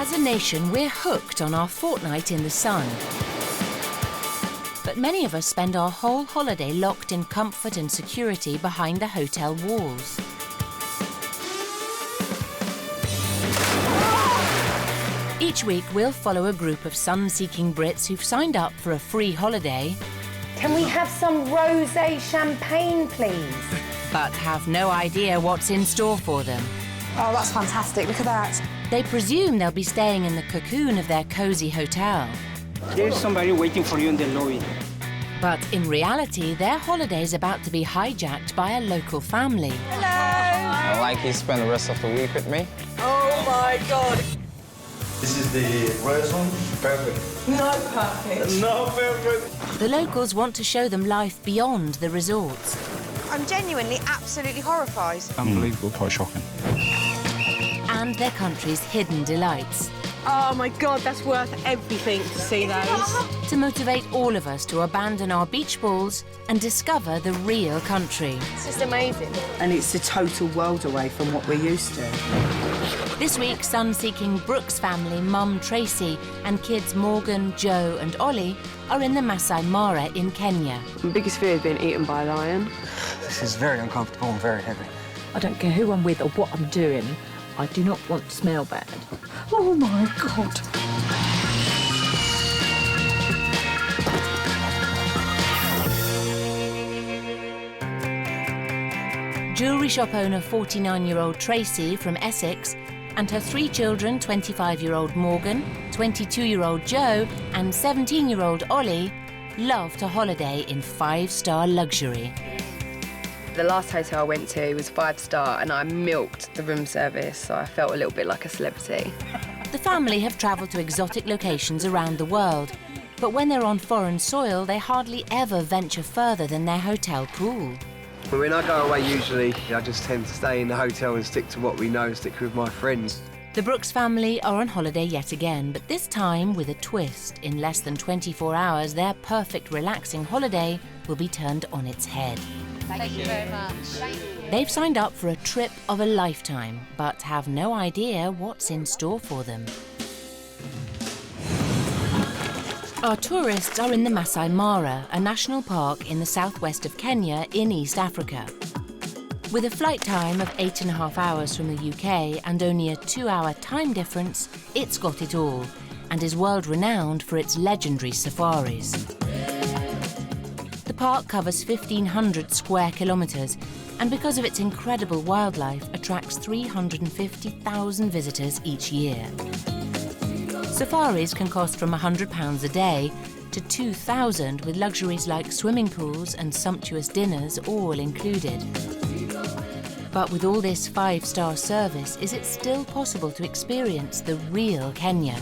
As a nation, we're hooked on our fortnight in the sun. But many of us spend our whole holiday locked in comfort and security behind the hotel walls. Each week, we'll follow a group of sun-seeking Brits who've signed up for a free holiday. Can we have some rosé champagne, please? But have no idea what's in store for them. Oh, that's fantastic. Look at that. They presume they'll be staying in the cocoon of their cosy hotel. There's somebody waiting for you in the lobby. But in reality, their holiday's about to be hijacked by a local family. Hello. I'd like you to spend the rest of the week with me. Oh, my God. This is the restaurant. Perfect. No, perfect. No, perfect. The locals want to show them life beyond the resorts. I'm genuinely absolutely horrified. Unbelievable, quite shocking. And their country's hidden delights. Oh my God, that's worth everything to see those. To motivate all of us to abandon our beach balls and discover the real country. It's just amazing. And it's a total world away from what we're used to. This week, sun-seeking Brooks family, mum Tracy, and kids Morgan, Joe and Ollie are in the Masai Mara in Kenya. My biggest fear is being eaten by a lion. This is very uncomfortable and very heavy. I don't care who I'm with or what I'm doing. I do not want to smell bad. Oh, my God. Jewellery shop owner 49-year-old Tracy from Essex and her 3 children, 25-year-old Morgan, 22-year-old Joe and 17-year-old Ollie, love to holiday in 5-star luxury. The last hotel I went to was 5-star and I milked the room service, so I felt a little bit like a celebrity. The family have travelled to exotic locations around the world, but when they're on foreign soil, they hardly ever venture further than their hotel pool. When I go away, usually, I just tend to stay in the hotel and stick to what we know, stick with my friends. The Brooks family are on holiday yet again, but this time with a twist. In less than 24 hours, their perfect relaxing holiday will be turned on its head. Thank you very much. They've signed up for a trip of a lifetime, but have no idea what's in store for them. Our tourists are in the Masai Mara, a national park in the southwest of Kenya in East Africa. With a flight time of 8.5 hours from the UK and only a 2-hour time difference, it's got it all and is world-renowned for its legendary safaris. The park covers 1,500 square kilometres and because of its incredible wildlife attracts 350,000 visitors each year. Safaris can cost from £100 a day to £2,000 with luxuries like swimming pools and sumptuous dinners all included. But with all this 5-star service, is it still possible to experience the real Kenya?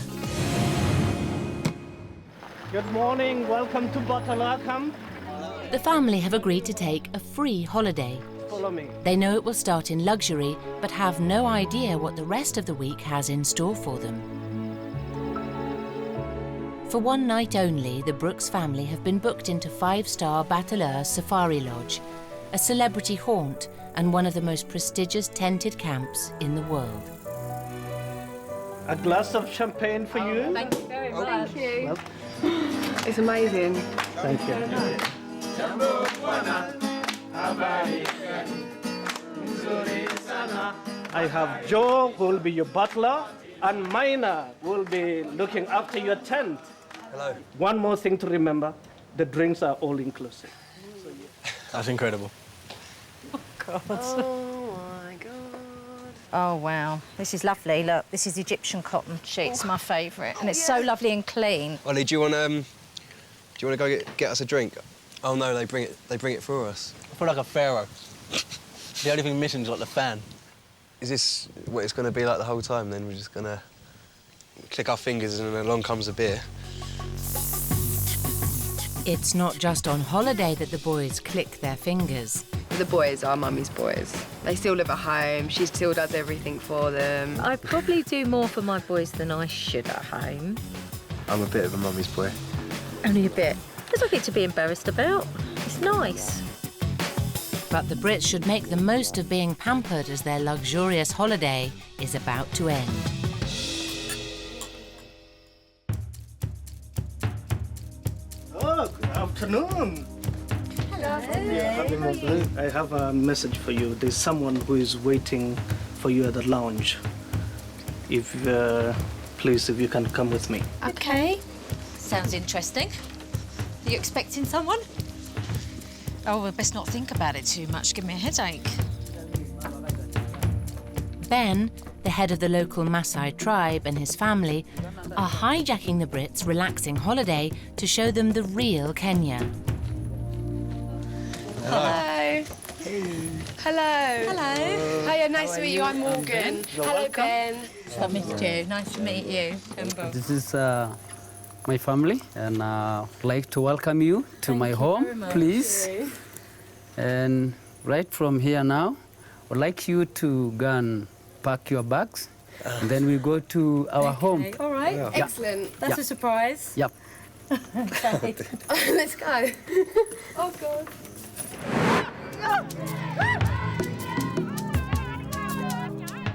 Good morning, welcome to Batalakam. The family have agreed to take a free holiday. Follow me. They know it will start in luxury, but have no idea what the rest of the week has in store for them. For one night only, the Brooks family have been booked into 5-star Bataleur Safari Lodge, a celebrity haunt and one of the most prestigious tented camps in the world. A glass of champagne for you. Thank you very much. Thank you. Well, It's amazing. thank you. I have Joe, who will be your butler, and Mina will be looking after your tent. Hello. One more thing to remember, the drinks are all inclusive. That's incredible. Oh my God. Oh, wow. This is lovely. Look, this is Egyptian cotton sheets, my favourite. And it's so lovely and clean. Ollie, do you want to go get us a drink? Oh no, they bring it for us. I feel like a pharaoh. The only thing missing is like the fan. Is this what it's going to be like the whole time? Then we're just going to click our fingers and then along comes a beer. It's not just on holiday that the boys click their fingers. The boys are mummy's boys. They still live at home. She still does everything for them. I probably do more for my boys than I should at home. I'm a bit of a mummy's boy. Only a bit. There's nothing to be embarrassed about. It's nice. But the Brits should make the most of being pampered as their luxurious holiday is about to end. afternoon. I have a message for you. There's someone who is waiting for you at the lounge. If, please, if you can come with me. Okay. Sounds interesting. Are you expecting someone? Oh, we best not think about it too much. Give me a headache. Ben, the head of the local Masai tribe, and his family are hijacking the Brits' relaxing holiday to show them the real Kenya. Hello. Hello. Hello. Hiya, nice to meet you. I'm Morgan. Hello, Ben. I missed you. Nice to meet you. This is my family, and I'd like to welcome you to my home, please. And right from here now, I'd like you to go and pack your bags, and then we go to our home. All right. Yeah. Excellent. That's a surprise. Yep. Okay. Let's go. Oh, God.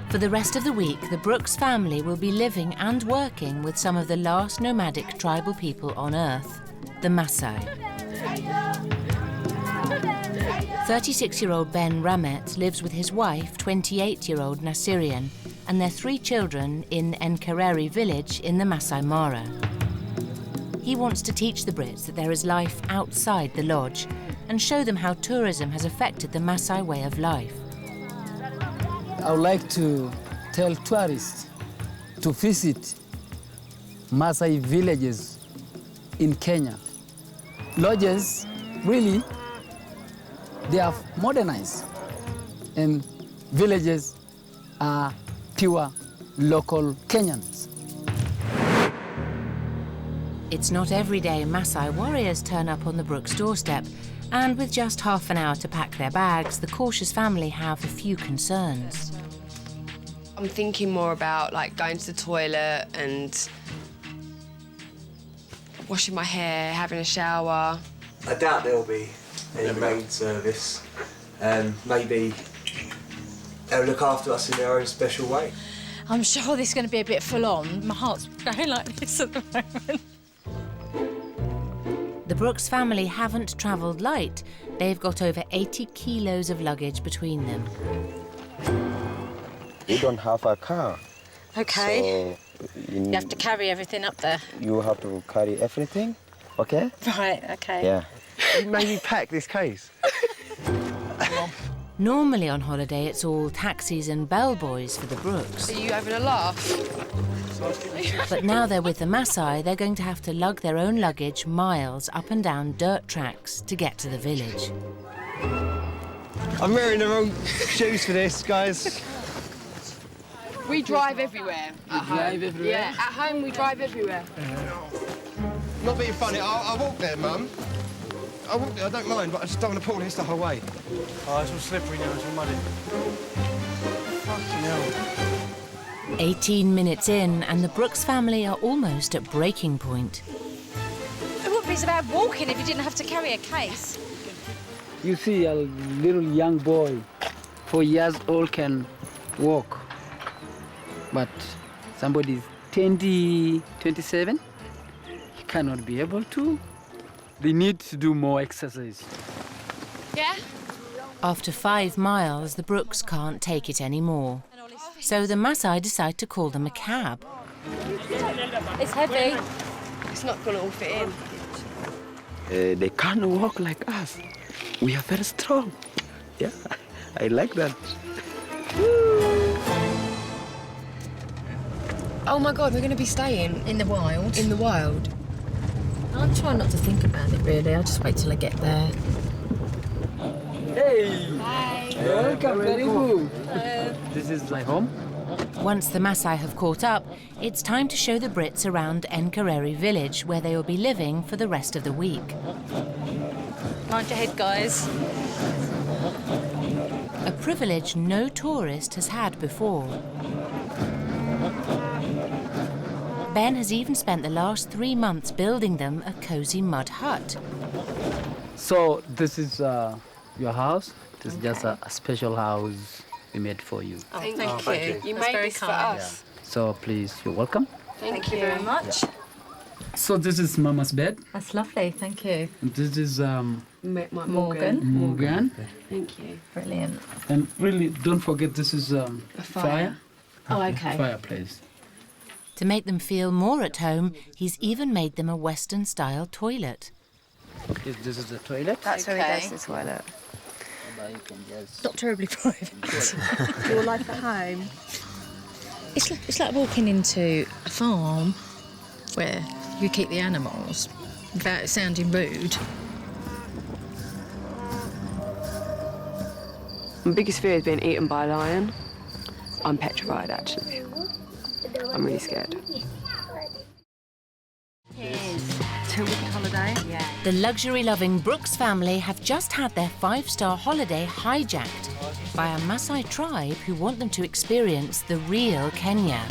For the rest of the week, the Brooks family will be living and working with some of the last nomadic tribal people on Earth, the Masai. 36-year-old Ben Ramet lives with his wife, 28-year-old Nasirian, and their 3 children in Nkereri village in the Masai Mara. He wants to teach the Brits that there is life outside the lodge and show them how tourism has affected the Masai way of life. I would like to tell tourists to visit Masai villages in Kenya. Lodges, really, they are modernized, and villages are pure local Kenyans. It's not every day Masai warriors turn up on the Brooks' doorstep, and with just half an hour to pack their bags, the cautious family have a few concerns. I'm thinking more about like going to the toilet and washing my hair, having a shower. I doubt there'll be any maid service. Maybe they'll look after us in their own special way. I'm sure this is going to be a bit full on. My heart's going like this at the moment. The Brooks family haven't travelled light. They've got over 80 kilos of luggage between them. We don't have a car. Okay. So you have to carry everything up there. You have to carry everything, okay? Right, okay. Yeah. You made me pack this case. Normally on holiday, it's all taxis and bellboys for the Brooks. Are you having a laugh? But now they're with the Masai, they're going to have to lug their own luggage miles up and down dirt tracks to get to the village. I'm wearing the wrong shoes for this, guys. We drive everywhere. Drive everywhere? Yeah, at home we drive everywhere. Not being funny, I'll walk there, Mum. I'll walk there, I don't mind, but I just don't want to pull this the whole way. Oh, it's all slippery now, it's all muddy. Fucking hell. 18 minutes in, and the Brooks family are almost at breaking point. It wouldn't be so bad walking if you didn't have to carry a case. You see, a little young boy, 4 years old, can walk. But somebody 20, 27, he cannot be able to. They need to do more exercise. Yeah? After 5 miles, the Brooks can't take it anymore. So the Masai decide to call them a cab. It's heavy. It's not going to all fit in. They can't walk like us. We are very strong. Yeah, I like that. Oh my God, we're going to be staying In the wild. in the wild. I'm trying not to think about it, really. I'll just wait till I get there. Hey! Hi. Welcome, very good. This is my home. Once the Masai have caught up, it's time to show the Brits around Nkereri village, where they will be living for the rest of the week. Mind your head, guys. A privilege no tourist has had before. Ben has even spent the last 3 months building them a cosy mud hut. So this is your house. This is just a special house we made for you. Oh, thank you. You That's made very this for kind. us. So please, you're welcome. Thank you very much. So this is Mama's bed. That's lovely, thank you. And this is Morgan. Morgan. Thank you. Brilliant. And really, don't forget this is fire. Oh, okay. Fireplace. To make them feel more at home, he's even made them a Western-style toilet. This is the toilet. That's where he does the toilet. Not terribly private. Your life at home. It's like walking into a farm where you keep the animals without it sounding rude. My biggest fear is being eaten by a lion. I'm petrified, actually. I'm really scared. 2-week holiday. Yeah. The luxury-loving Brooks family have just had their 5-star holiday hijacked by a Masai tribe who want them to experience the real Kenya.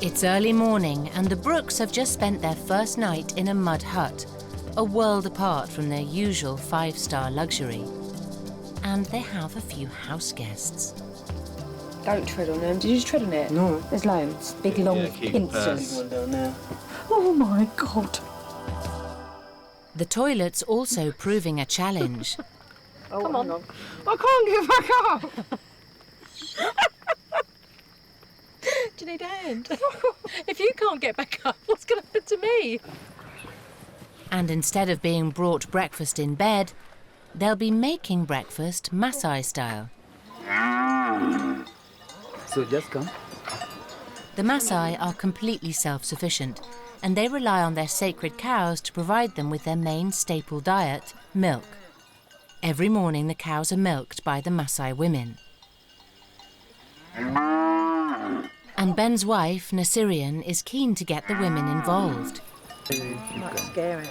It's early morning and the Brooks have just spent their first night in a mud hut, a world apart from their usual 5-star luxury. And they have a few house guests. Don't tread on them. Did you just tread on it? No. There's loads. Big, long pincers. Oh, my God. The toilet's also proving a challenge. Come on. I can't get back up. Do you need a hand? If you can't get back up, what's going to happen to me? And instead of being brought breakfast in bed, they'll be making breakfast Masai style. So just come. The Masai are completely self-sufficient, and they rely on their sacred cows to provide them with their main staple diet, milk. Every morning the cows are milked by the Masai women. And Ben's wife, Nasirian, is keen to get the women involved. Might scare it.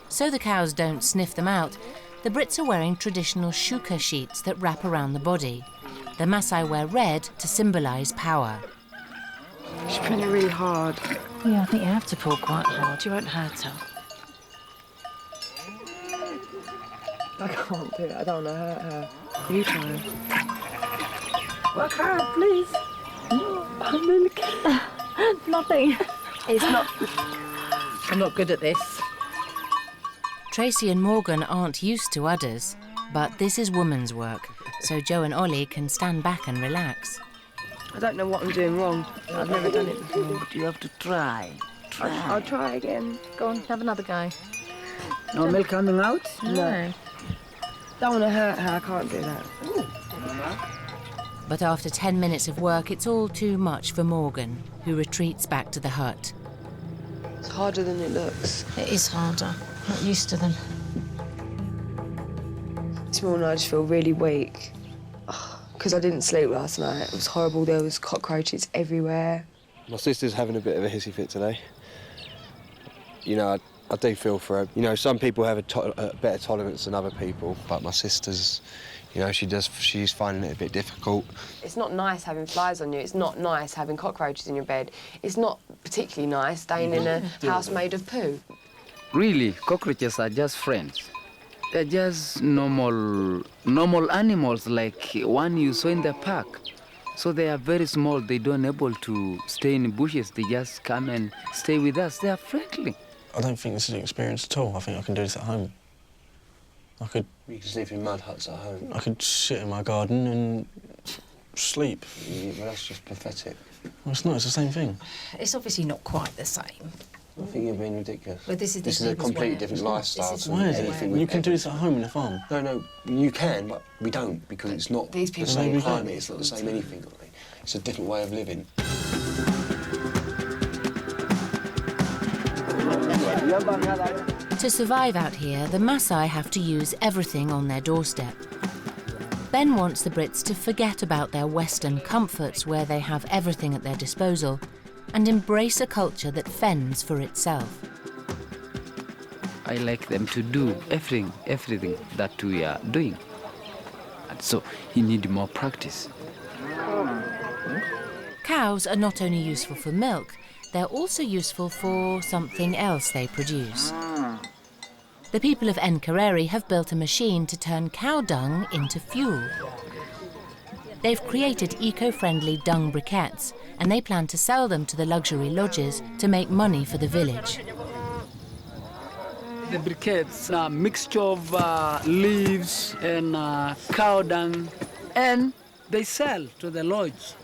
So the cows don't sniff them out, the Brits are wearing traditional shuka sheets that wrap around the body. The Masai wear red to symbolise power. She's pulling it really hard. Yeah, I think you have to pull quite hard. You won't hurt her. I can't do it. I don't want to hurt her. You try. Work hard, please. No, I'm really nothing. It's not... I'm not good at this. Tracy and Morgan aren't used to udders, but this is woman's work, so Joe and Ollie can stand back and relax. I don't know what I'm doing wrong. I've never done it before. You have to try. I'll try again. Go on, have another go. No milk coming out? No. Don't want to hurt her. I can't do that. But after 10 minutes of work, it's all too much for Morgan, who retreats back to the hut. It's harder than it looks. It is harder. Not used to them. This morning I just feel really weak. Because I didn't sleep last night. It was horrible. There was cockroaches everywhere. My sister's having a bit of a hissy fit today. You know, I do feel for her. You know, some people have a better tolerance than other people, but my sister's, you know, she's finding it a bit difficult. It's not nice having flies on you. It's not nice having cockroaches in your bed. It's not particularly nice staying in a house made of poo. Really, cockroaches are just friends. They're just normal animals like one you saw in the park. So they are very small. They don't able to stay in bushes. They just come and stay with us. They are friendly. I don't think this is an experience at all. I think I can do this at home. You can sleep in mud huts at home. I could sit in my garden and sleep. Well, that's just pathetic. Well, it's not. It's the same thing. It's obviously not quite the same. I think you're being ridiculous. But this is a completely different lifestyle. Why is it? You can do this at home in a farm. No, you can, but we don't, because it's not These the people same don't. climate, it's not the same anything. It's a different way of living. To survive out here, the Masai have to use everything on their doorstep. Ben wants the Brits to forget about their Western comforts where they have everything at their disposal and embrace a culture that fends for itself. I like them to do everything that we are doing. And so you need more practice. Cows are not only useful for milk, they're also useful for something else they produce. The people of Owned-enquiries have built a machine to turn cow dung into fuel. They've created eco-friendly dung briquettes, and they plan to sell them to the luxury lodges to make money for the village. The briquettes are a mixture of leaves and cow dung, and they sell to the lodge.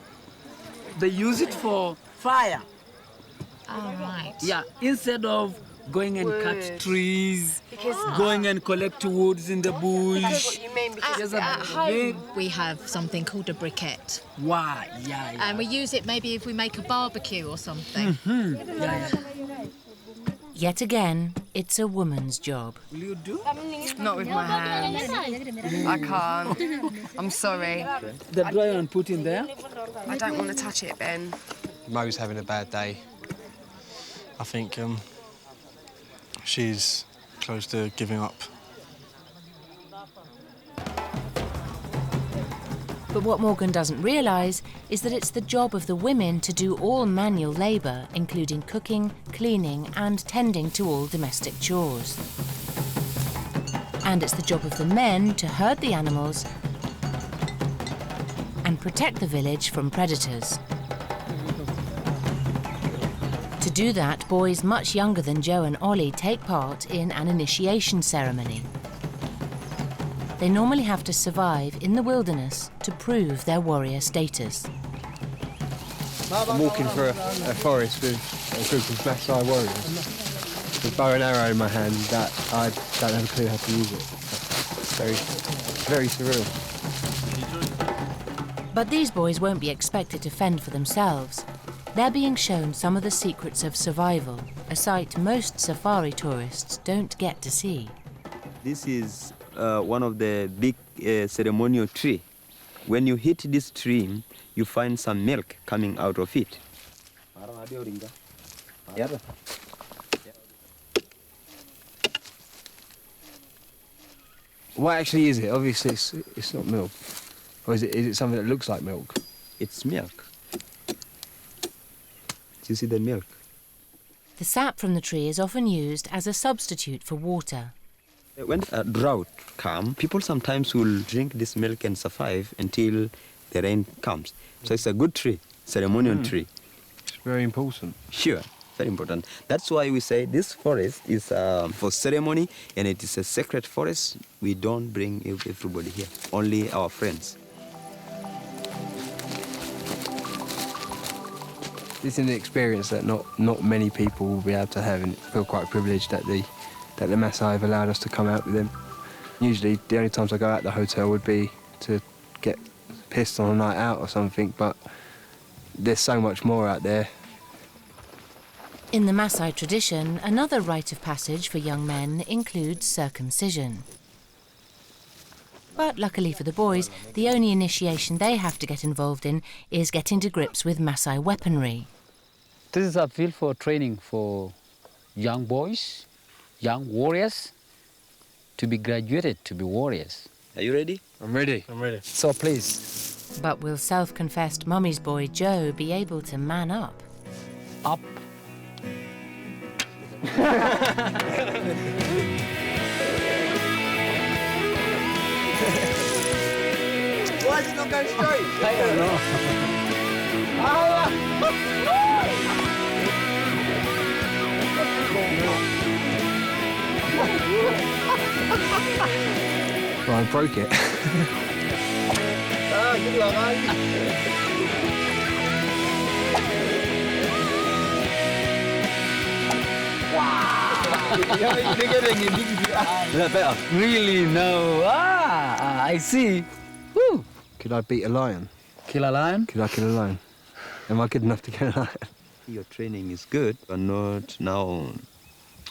They use it for fire. All right. Yeah, instead of going and cut trees, going and collect woods in the bush. That's what you mean, because At home, we have something called a briquette. Why? Yeah. And we use it maybe if we make a barbecue or something. Yeah. Yet again, it's a woman's job. Will you do? Not with my hands. I can't. I'm sorry. The dry and put in there? I don't want to touch it, Ben. Mo's having a bad day. I think she's close to giving up. But what Morgan doesn't realise is that it's the job of the women to do all manual labour, including cooking, cleaning and tending to all domestic chores. And it's the job of the men to herd the animals and protect the village from predators. To do that, boys much younger than Joe and Ollie take part in an initiation ceremony. They normally have to survive in the wilderness to prove their warrior status. I'm walking through a forest with a group of Masai warriors with bow and arrow in my hand that I don't have a clue how to use it. It's very surreal. But these boys won't be expected to fend for themselves. They're being shown some of the secrets of survival, a sight most safari tourists don't get to see. This is one of the big ceremonial tree. When you hit this tree, you find some milk coming out of it. What actually is it? Obviously, it's not milk. Or is it something that looks like milk? It's milk. Do you see the milk? The sap from the tree is often used as a substitute for water. When a drought comes, people sometimes will drink this milk and survive until the rain comes. So it's a good tree, ceremonial tree. It's very important. Sure, very important. That's why we say this forest is for ceremony and it is a sacred forest. We don't bring everybody here, only our friends. This is an experience that not many people will be able to have, and feel quite privileged that the Masai have allowed us to come out with them. Usually the only times I go out of the hotel would be to get pissed on a night out or something, but there's so much more out there. In the Masai tradition, another rite of passage for young men includes circumcision. But luckily for the boys, the only initiation they have to get involved in is getting to grips with Masai weaponry. This is a field for training for young boys, young warriors, to be graduated to be warriors. Are you ready? I'm ready. I'm ready. So please. But will self-confessed mummy's boy Joe be able to man up? Up. Why is it not going straight? I don't know. Well, I broke it. Good luck, Is that better? Really? No. I see. Woo. Could I beat a lion? Kill a lion? Could I kill a lion? Am I good enough to kill a lion? Your training is good, but not now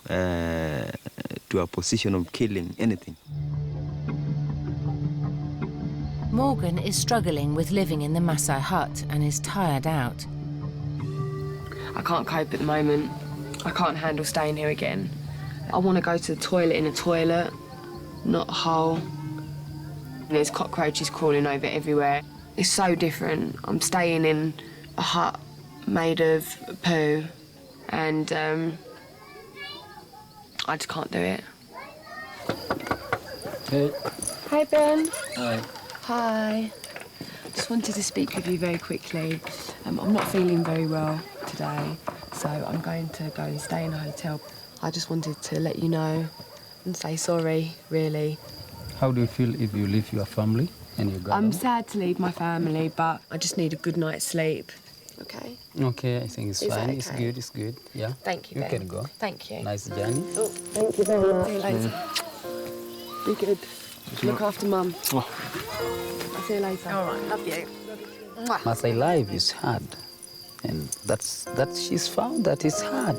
to a position of killing anything. Morgan is struggling with living in the Masai hut and is tired out. I can't cope at the moment. I can't handle staying here again. I want to go to the toilet in a toilet, not a hole. And there's cockroaches crawling over everywhere. It's so different. I'm staying in a hut made of poo and I just can't do it. Hey. Hi, Ben. Hi. Hi. Just wanted to speak with you very quickly. I'm not feeling very well today, so I'm going to go and stay in a hotel. I just wanted to let you know and say sorry, really. How do you feel if you leave your family and you go I'm home? sad to leave my family, but I just need a good night's sleep. Okay? Okay, I think it's Is that fine. It's okay? good, it's good. Yeah. Thank you, You Ben. can go. Thank you. Nice journey. Oh, thank you very much. See you later. Be good. Look after Mum. I'll see you later. All right, love you. Mwah. Masai life is hard. And she's found that it's hard.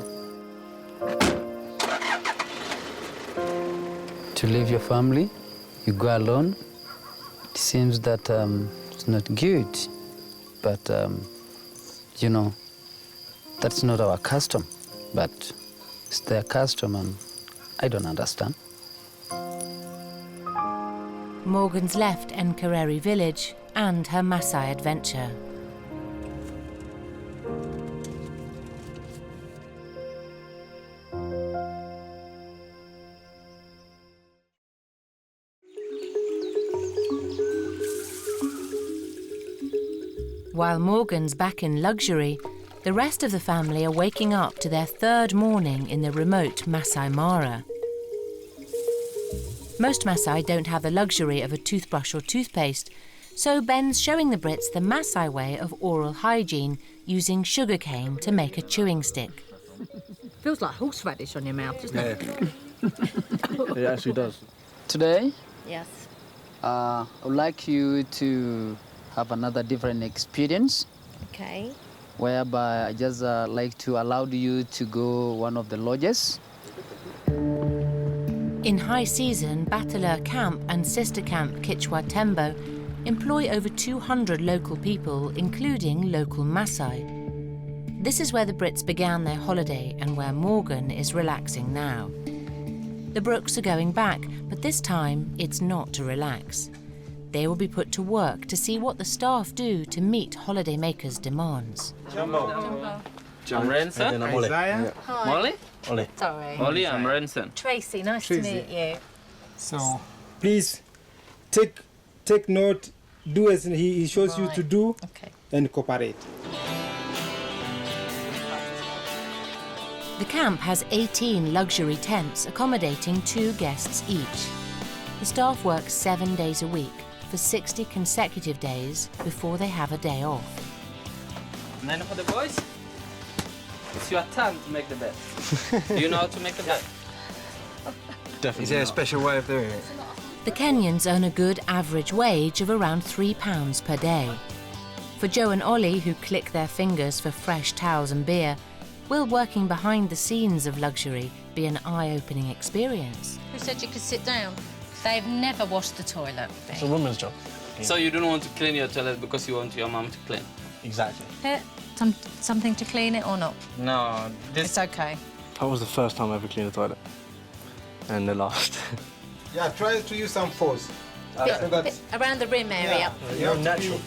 To leave your family, you go alone. It seems that it's not good. But, you know, that's not our custom. But it's their custom and I don't understand. Morgan's left Nkareri village and her Masai adventure. While Morgan's back in luxury, the rest of the family are waking up to their third morning in the remote Masai Mara. Most Masai don't have the luxury of a toothbrush or toothpaste, so Ben's showing the Brits the Masai way of oral hygiene using sugarcane to make a chewing stick. Feels like horseradish on your mouth, doesn't it? It actually does. Today, Yes. I would like you to have another different experience, Okay. whereby I just like to allow you to go one of the lodges. In high season, Bateleur Camp and sister camp Kichwa Tembo employ over 200 local people, including local Masai. This is where the Brits began their holiday and where Morgan is relaxing now. The Brooks are going back, but this time it's not to relax. They will be put to work to see what the staff do to meet holidaymakers' demands. I'm Renson. And I'm Ollie. Isaiah. Hi. Molly? Ollie. Sorry. Ollie, I'm Renson. Tracy, nice Tracy. to meet you. So please take note, do as he shows you Right. to do, Okay. and cooperate. The camp has 18 luxury tents accommodating 2 guests each. The staff work 7 days a week for 60 consecutive days before they have a day off. And then for the boys, it's your turn to make the bed. Do you know how to make a bed? Is there a special way of doing it? The Kenyans earn a good average wage of around £3 per day. For Joe and Ollie, who click their fingers for fresh towels and beer, will working behind the scenes of luxury be an eye-opening experience? Who said you could sit down? They've never washed the toilet. It's a woman's job. So you don't want to clean your toilet because you want your mum to clean? Exactly. Something to clean it or not? No, this... It's okay. That was the first time I ever cleaned a toilet. And the last. Yeah, try to use some force. So that Around the rim area. You're natural.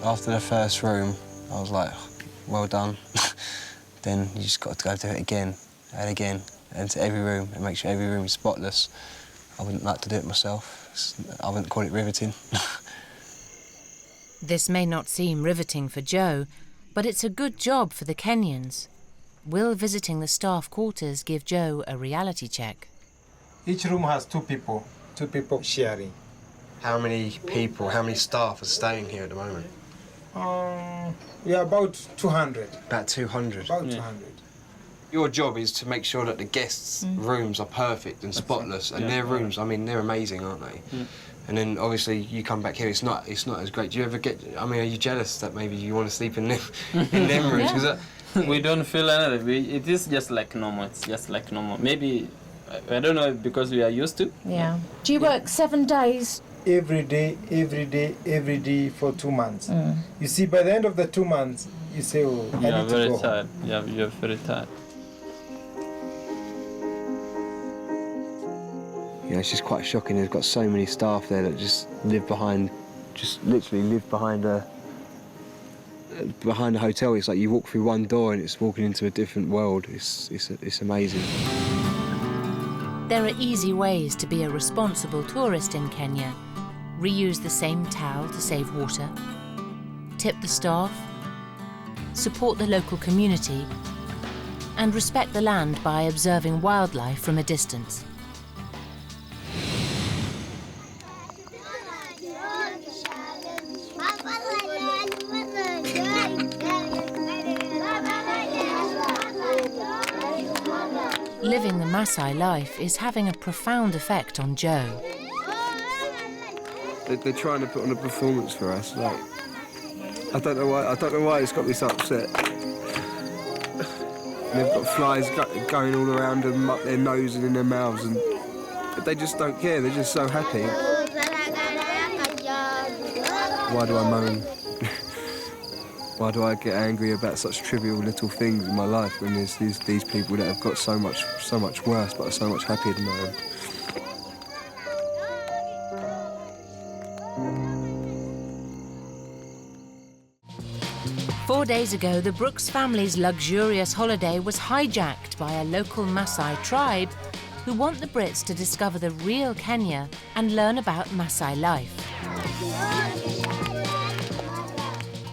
After the first room, I was like, well done. Then you just got to go do it again and again, and to every room, and make sure every room is spotless. I wouldn't like to do it myself. I wouldn't call it riveting. This may not seem riveting for Joe, but it's a good job for the Kenyans. Will visiting the staff quarters give Joe a reality check? each room has two people sharing. How many people, how many staff are staying here at the moment? We are about 200. About 200? About 200. Your job is to make sure that the guests' rooms are perfect and spotless, and their rooms, I mean, they're amazing, aren't they? And then obviously you come back here, it's not as great. Do you ever get? I mean, are you jealous that maybe you want to sleep in them rooms? 'Cause we don't feel anything. It is just like normal. It's just like normal. Maybe I don't know because we are used to. Yeah. Do you work 7 days? Every day for 2 months. You see, by the end of the 2 months, you say, oh, I You are need to very go tired. home. Yeah, you're very tired. You know, it's just quite shocking. They've got so many staff there that just literally live behind a hotel. It's like you walk through one door and it's walking into a different world. It's amazing. There are easy ways to be a responsible tourist in Kenya. Reuse the same towel to save water, tip the staff, support the local community, and respect the land by observing wildlife from a distance. Living the Masai life is having a profound effect on Joe. They're trying to put on a performance for us. Like, I don't know why it's got me so upset. They've got flies going all around them, up their nose and in their mouths, but they just don't care. They're just so happy. Why do I moan? Why do I get angry about such trivial little things in my life when there's these people that have got so much worse but are so much happier than I am? 4 days ago, the Brooks family's luxurious holiday was hijacked by a local Masai tribe who want the Brits to discover the real Kenya and learn about Masai life.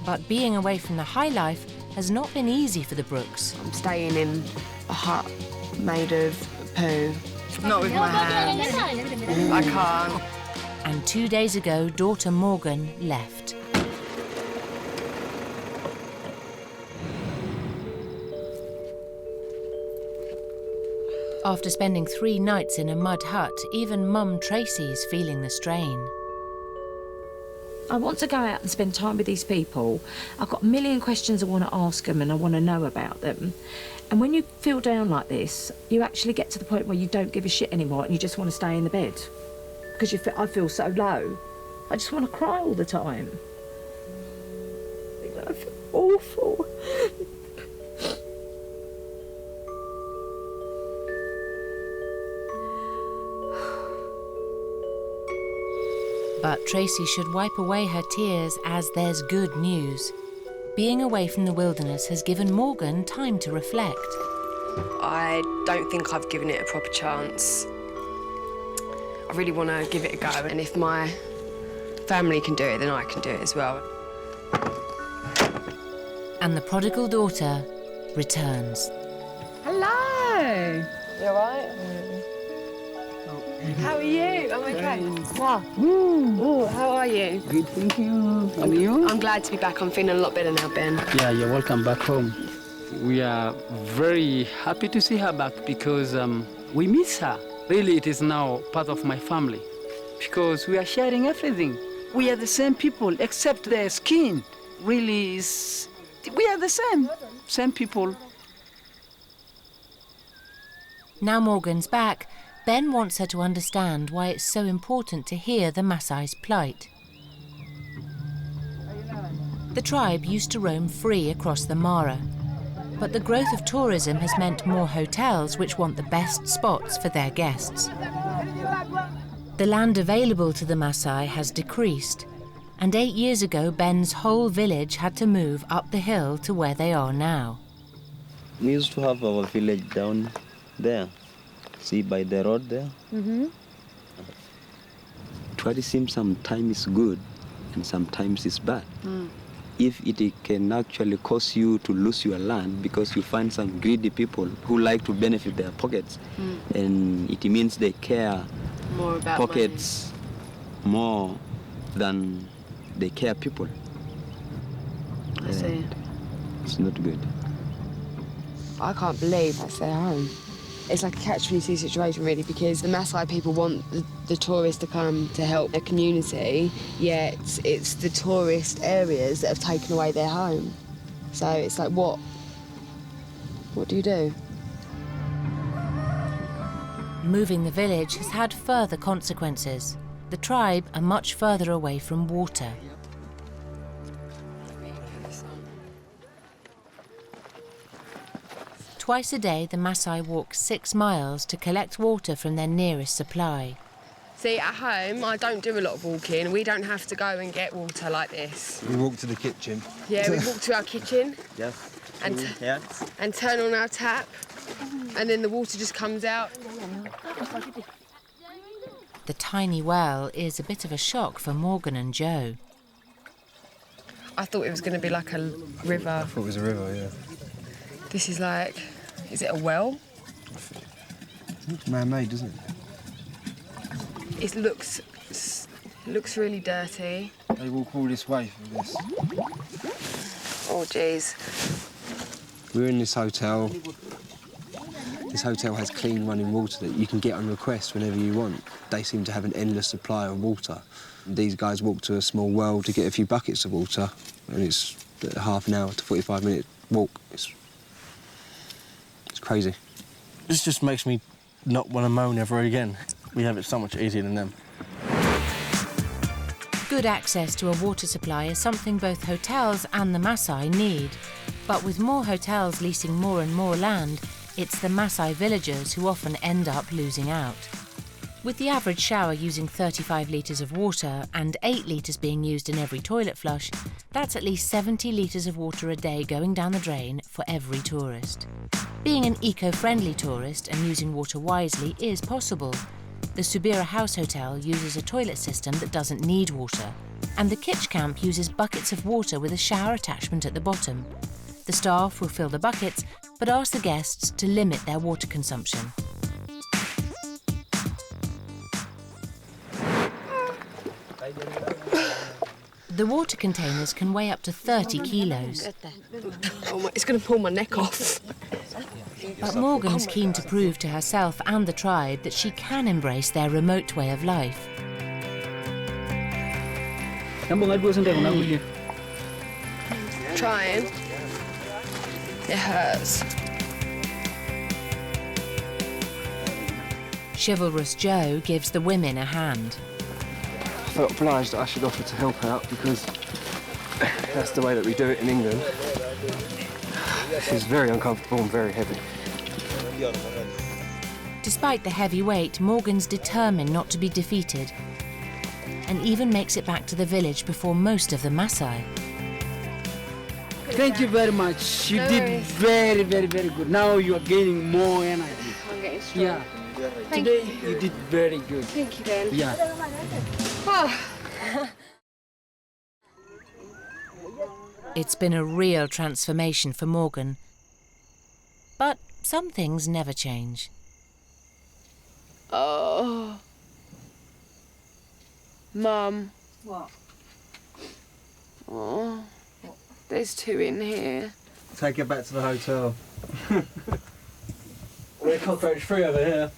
But being away from the high life has not been easy for the Brooks. I'm staying in a hut made of poo. Not with my hands. I can't. And 2 days ago, daughter Morgan left. After spending 3 nights in a mud hut, even mum Tracy's feeling the strain. I want to go out and spend time with these people. I've got a million questions I want to ask them and I want to know about them. And when you feel down like this, you actually get to the point where you don't give a shit anymore and you just want to stay in the bed. Because I feel so low. I just want to cry all the time. I feel awful. But Tracy should wipe away her tears as there's good news. Being away from the wilderness has given Morgan time to reflect. I don't think I've given it a proper chance. I really want to give it a go, and if my family can do it, then I can do it as well. And the prodigal daughter returns. Hello! You all right? How are you? I'm okay. Wow. Ooh, how are you? Good, thank you. And you? I'm glad to be back. I'm feeling a lot better now, Ben. Yeah, you're welcome back home. We are very happy to see her back because we miss her. Really, it is now part of my family because we are sharing everything. We are the same people, except their skin. Really, we are the same people. Now Morgan's back, Ben wants her to understand why it's so important to hear the Masai's plight. The tribe used to roam free across the Mara, but the growth of tourism has meant more hotels which want the best spots for their guests. The land available to the Masai has decreased, and 8 years ago Ben's whole village had to move up the hill to where they are now. We used to have our village down there. See, by the road there? Mm-hmm. Tourism sometimes is good and sometimes it's bad. If it can actually cause you to lose your land because you find some greedy people who like to benefit their pockets, and it means they care more about pockets more than they care people. I see. It's not good. I can't believe I stay home. It's like a catch-22 situation, really, because the Masai people want the tourists to come to help their community, yet it's the tourist areas that have taken away their home. So it's like, what do you do? Moving the village has had further consequences. The tribe are much further away from water. Twice a day, the Masai walk 6 miles to collect water from their nearest supply. See, at home, I don't do a lot of walking. We don't have to go and get water like this. We walk to the kitchen. Yeah, we walk to our kitchen and turn on our tap, and then the water just comes out. The tiny well is a bit of a shock for Morgan and Joe. I thought it was going to be like a river. I thought it was a river, yeah. This is like, is it a well? It looks man-made, doesn't it? It looks really dirty. They walk all this way for this. Oh, jeez. We're in this hotel. This hotel has clean running water that you can get on request whenever you want. They seem to have an endless supply of water. These guys walk to a small well to get a few buckets of water, and it's a half an hour to 45-minute walk. It's crazy. This just makes me not want to moan ever again. We have it so much easier than them. Good access to a water supply is something both hotels and the Masai need. But with more hotels leasing more and more land, it's the Masai villagers who often end up losing out. With the average shower using 35 litres of water and 8 litres being used in every toilet flush, that's at least 70 litres of water a day going down the drain for every tourist. Being an eco-friendly tourist and using water wisely is possible. The Subira House Hotel uses a toilet system that doesn't need water, and the Kitsch Camp uses buckets of water with a shower attachment at the bottom. The staff will fill the buckets, but ask the guests to limit their water consumption. The water containers can weigh up to 30 kilos. Oh, it's going to pull my neck off. But Morgan's keen to prove to herself and the tribe that she can embrace their remote way of life. Trying. It hurts. Chivalrous Joe gives the women a hand. I felt obliged that I should offer to help out because that's the way that we do it in England. This is very uncomfortable and very heavy. Despite the heavy weight, Morgan's determined not to be defeated and even makes it back to the village before most of the Masai. Thank you very much. You did very, very, very good. Now you are gaining more energy. I'm getting strong. Yeah. Today you did very good. Thank you, Ben. Yeah. It's been a real transformation for Morgan. But some things never change. Oh. Mum. What? Oh. There's 2 in here. Take it back to the hotel. We're cockroach free over here.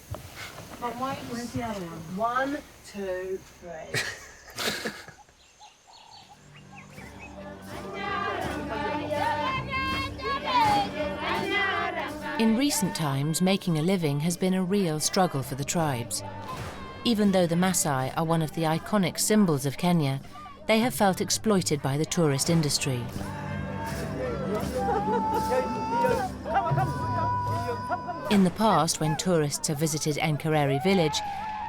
Where's the other one? 1, 2, 3. In recent times, making a living has been a real struggle for the tribes. Even though the Masai are one of the iconic symbols of Kenya, they have felt exploited by the tourist industry. In the past, when tourists have visited Enquiries village,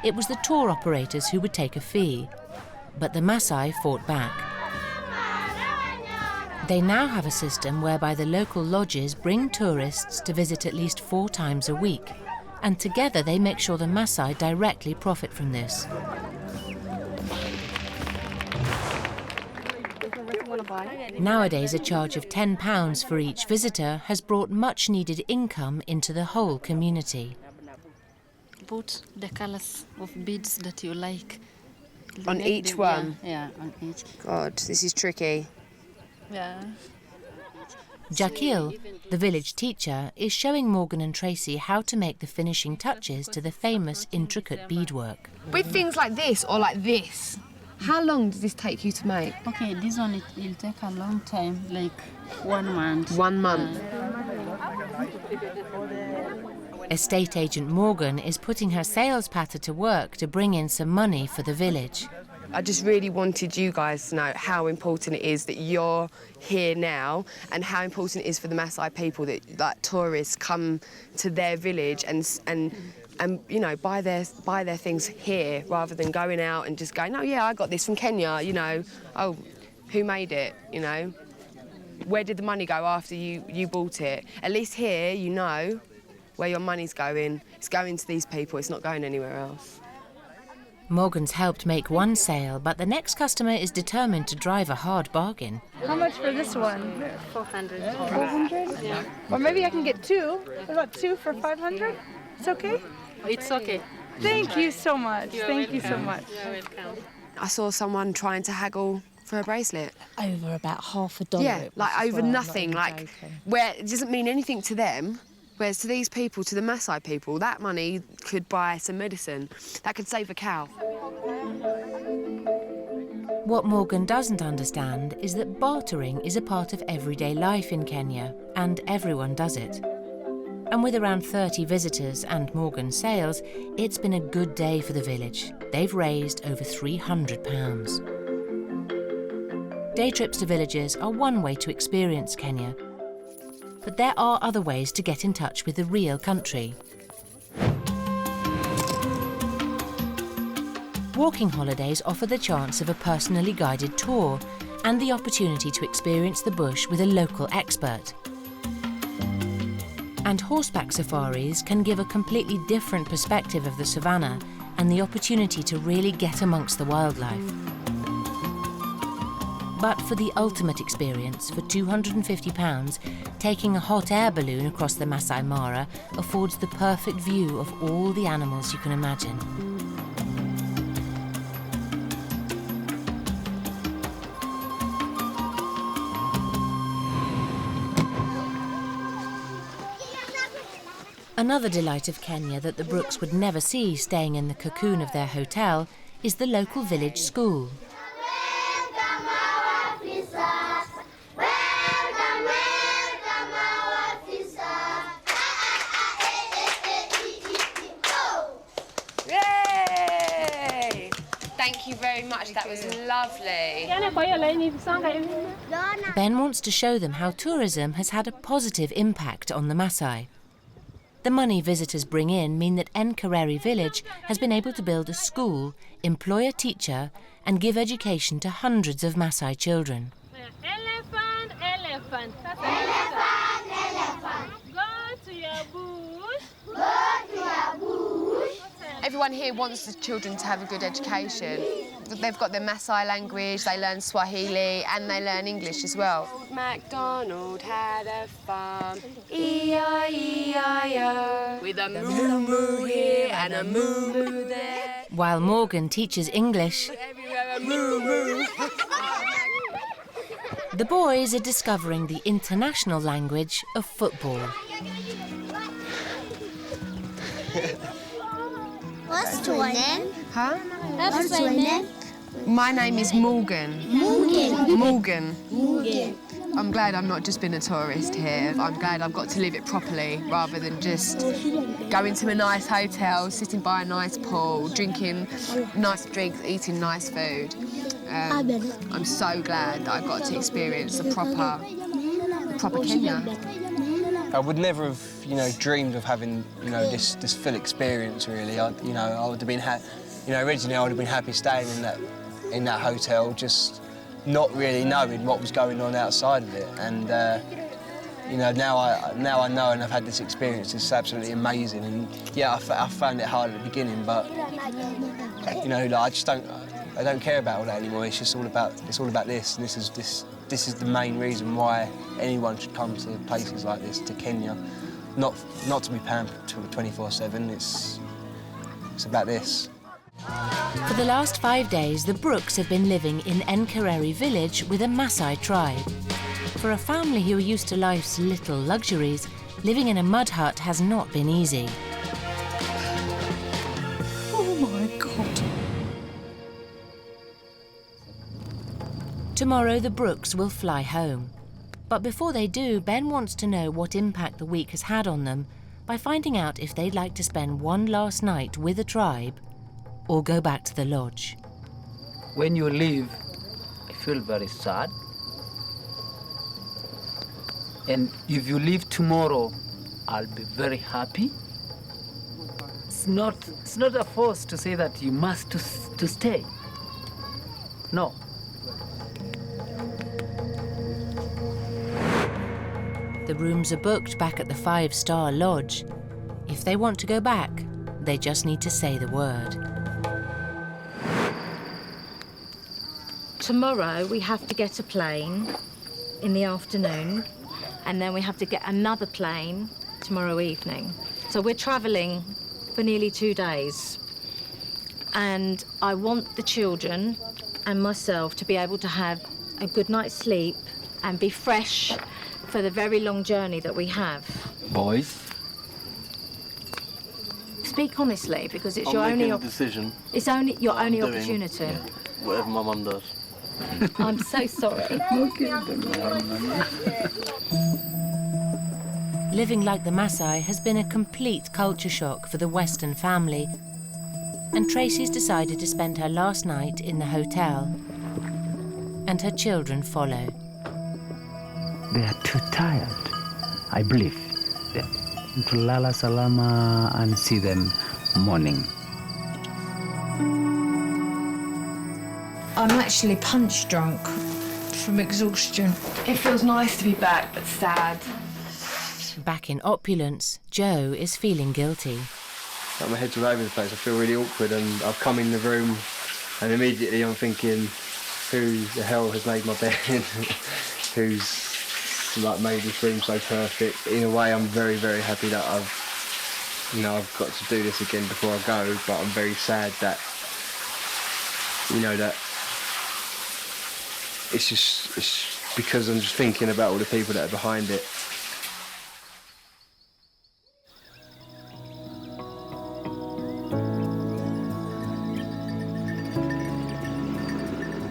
it was the tour operators who would take a fee. But the Masai fought back. They now have a system whereby the local lodges bring tourists to visit at least 4 times a week, and together they make sure the Masai directly profit from this. Nowadays, a charge of £10 for each visitor has brought much-needed income into the whole community. Put the colours of beads that you like. On each one? Yeah, on each. God, this is tricky. Yeah. Jakil, the village teacher, is showing Morgan and Tracy how to make the finishing touches to the famous intricate beadwork. With things like this or like this, how long does this take you to make? Okay, this one it will take a long time, like 1 month. 1 month. Estate agent Morgan is putting her sales patter to work to bring in some money for the village. I just really wanted you guys to know how important it is that you're here now and how important it is for the Masai people that like tourists come to their village and you know buy their things here rather than going out and just going, oh yeah, I got this from Kenya, you know, oh, who made it, you know? Where did the money go after you bought it? At least here you know where your money's going. It's going to these people, it's not going anywhere else. Morgan's helped make one sale, but the next customer is determined to drive a hard bargain. How much for this one? 400. 400? Yeah. Or maybe I can get two. What about two for 500? It's okay? It's okay. Thank you so much. You're Thank you so welcome. much. You're welcome. I saw someone trying to haggle for a bracelet. Over about $50. Yeah, it was like as over well, not nothing, even like joking. where it doesn't mean anything to them, whereas to these people, to the Masai people, that money could buy some medicine. That could save a cow. What Morgan doesn't understand is that bartering is a part of everyday life in Kenya, and everyone does it. And with around 30 visitors and Morgan's sales, it's been a good day for the village. They've raised over £300. Day trips to villages are one way to experience Kenya, but there are other ways to get in touch with the real country. Walking holidays offer the chance of a personally guided tour and the opportunity to experience the bush with a local expert. And horseback safaris can give a completely different perspective of the savannah and the opportunity to really get amongst the wildlife. But for the ultimate experience, for £250, taking a hot air balloon across the Masai Mara affords the perfect view of all the animals you can imagine. Another delight of Kenya that the Brooks would never see staying in the cocoon of their hotel is the local village school. Yay! Thank you very much, that was lovely. Ben wants to show them how tourism has had a positive impact on the Masai. The money visitors bring in mean that Nkareri village has been able to build a school, employ a teacher and give education to hundreds of Masai children. Elephant, elephant. Elephant, elephant. Go to your bush. Go to your bush. Everyone here wants the children to have a good education. They've got their Masai language, they learn Swahili and they learn English as well. Old MacDonald had a farm, E-I-E-I-O, with a moo-moo here and a moo-moo there. While Morgan teaches English, Everywhere a moo-moo. the boys are discovering the international language of football. What's your name? Huh? What's your name? My name is Morgan. Morgan. Morgan. Morgan. I'm glad I've not just been a tourist here. I'm glad I've got to live it properly rather than just going to a nice hotel, sitting by a nice pool, drinking nice drinks, eating nice food. I'm so glad that I got to experience the proper Kenya. I would never have, dreamed of having, this full experience. Really, I would have been, originally I would have been happy staying in that hotel, just not really knowing what was going on outside of it. And now I know, and I've had this experience. It's absolutely amazing. And yeah, I found it hard at the beginning, but I don't care about all that anymore. It's just all about this, and this is the main reason why anyone should come to places like this, to Kenya. Not to be pampered 24/7. It's about this. For the last 5 days, the Brooks have been living in Nkareri village with a Masai tribe. For a family who are used to life's little luxuries, living in a mud hut has not been easy. Oh my God. Tomorrow, the Brooks will fly home. But before they do, Ben wants to know what impact the week has had on them by finding out if they'd like to spend one last night with the tribe or go back to the lodge. When you leave, I feel very sad. And if you leave tomorrow, I'll be very happy. It's not a force to say that you must to stay. No. The rooms are booked back at the 5-star lodge. If they want to go back, they just need to say the word. Tomorrow we have to get a plane in the afternoon, and then we have to get another plane tomorrow evening. So we're travelling for nearly 2 days. And I want the children and myself to be able to have a good night's sleep and be fresh for the very long journey that we have. Boys, Speak honestly, because it's I'm your making only a decision. It's only your I'm only doing, opportunity. yeah, whatever my mum does. I'm so sorry. Living like the Masai has been a complete culture shock for the Western family, and Tracy's decided to spend her last night in the hotel, and her children follow. They are too tired, I believe. To Lala Salama and see them morning. I'm actually punch drunk from exhaustion. It feels nice to be back, but sad. Back in opulence, Joe is feeling guilty. Like my head's all over the place. I feel really awkward, and I've come in the room, and immediately I'm thinking, who the hell has made my bed? Who's like made this room so perfect? In a way, I'm very, very happy that I've got to do this again before I go. But I'm very sad that, that it's because I'm just thinking about all the people that are behind it.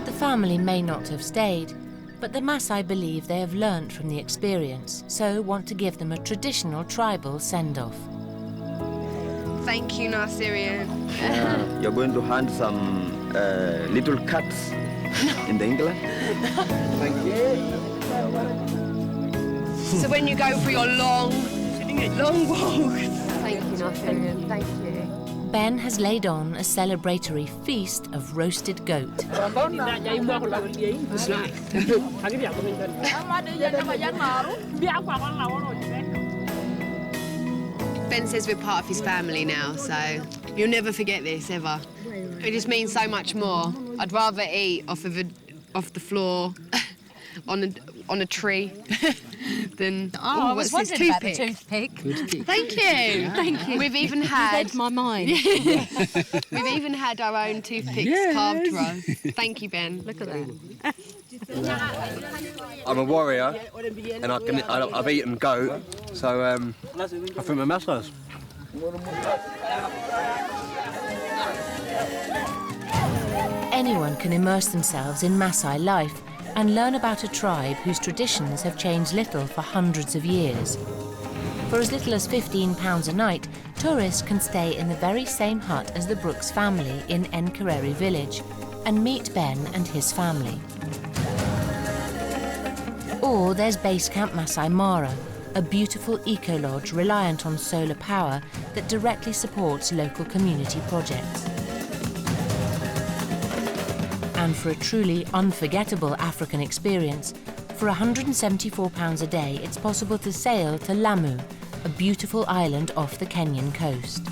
The family may not have stayed, but the Masai believe they have learnt from the experience, so want to give them a traditional tribal send-off. Thank you, Nasirian. You're going to hand some little cats in the England. Thank you. So when you go for your long walks. Thank you, Nasirian. Thank you. Ben has laid on a celebratory feast of roasted goat. Ben says we're part of his family now, so you'll never forget this, ever. It just means so much more. I'd rather eat off the floor on a tree than I was what's this, wondering about the toothpick? toothpick. Thank you. Thank you. We've even had... read my mind. We've even had our own toothpicks carved for us. Thank you, Ben. Look at that. I'm a warrior, and I've eaten goat, so I think my Masai's. Anyone can immerse themselves in Masai life and learn about a tribe whose traditions have changed little for hundreds of years. For as little as £15 a night, tourists can stay in the very same hut as the Brooks family in Nkereri village and meet Ben and his family. Or there's Base Camp Masai Mara, a beautiful eco-lodge reliant on solar power that directly supports local community projects. And for a truly unforgettable African experience, for £174 a day, it's possible to sail to Lamu, a beautiful island off the Kenyan coast.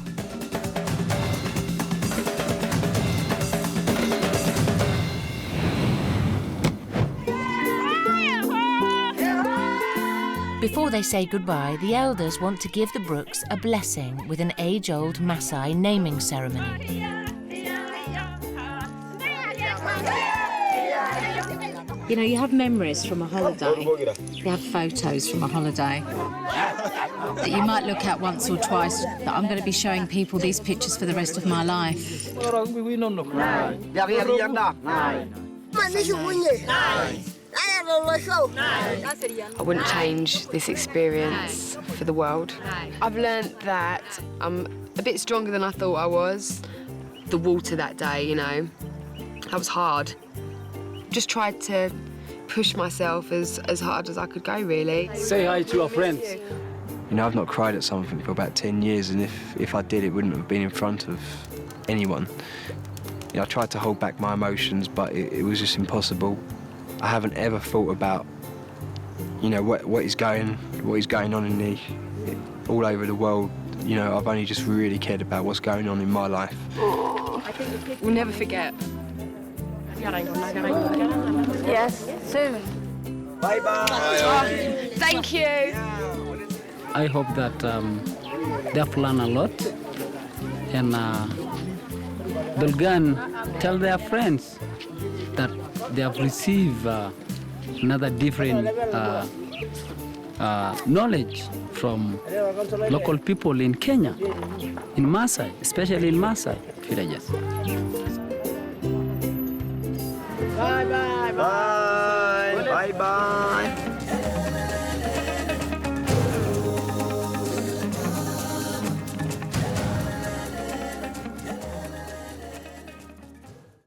Before they say goodbye, the elders want to give the Brooks a blessing with an age-old Masai naming ceremony. You know, you have memories from a holiday. You have photos from a holiday that you might look at once or twice, that I'm going to be showing people these pictures for the rest of my life. I wouldn't change this experience for the world. I've learnt that I'm a bit stronger than I thought I was. The water that day, that was hard. Just tried to push myself as hard as I could go, really. Say hi to our friends. I've not cried at something for about 10 years, and if I did, it wouldn't have been in front of anyone. I tried to hold back my emotions, but it was just impossible. I haven't ever thought about, what is going on in all over the world, you know, I've only just really cared about what's going on in my life. We'll never forget. Yes, soon. Bye-bye. Thank you. I hope that they have learned a lot, and they'll go and tell their friends that they have received another different knowledge from local people in Kenya, in Masai, especially in Masai villages. Bye-bye. Bye-bye.